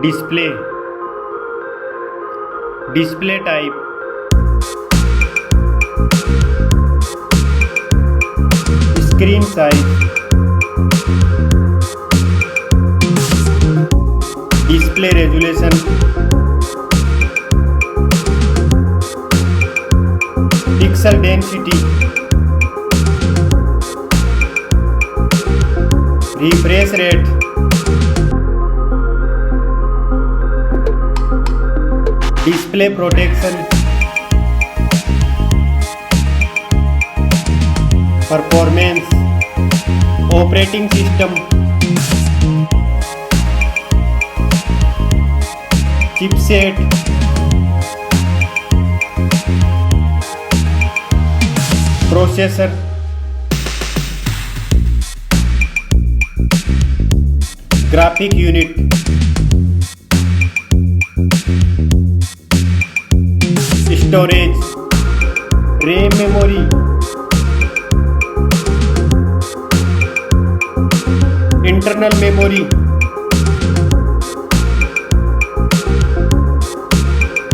display, display type, screen size, display resolution, pixel density, refresh rate, display protection, performance, operating system, chipset, processor, graphic unit, storage, RAM memory, internal memory,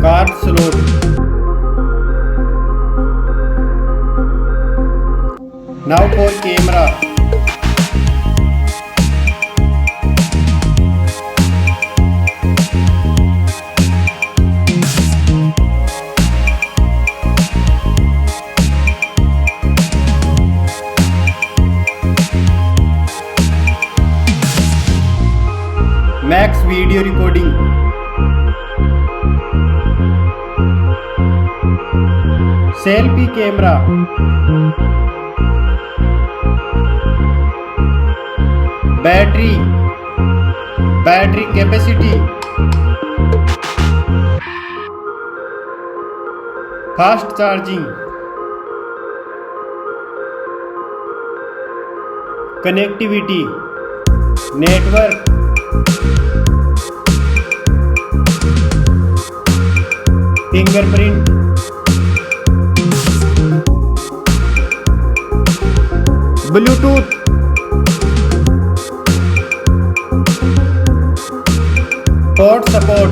card slot, now for camera. Max video recording, selfie camera, battery capacity, fast charging, connectivity, network, fingerprint, Bluetooth, port support,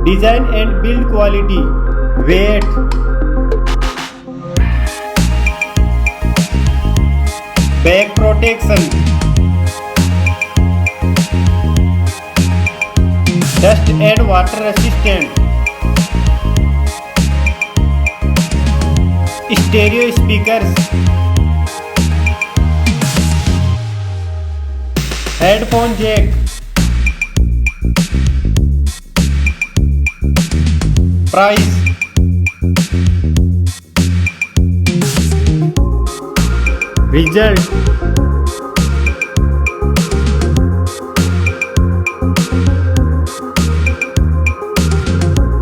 design and build quality, weight, back protection, dust and water resistant, stereo speakers, headphone jack, price, result,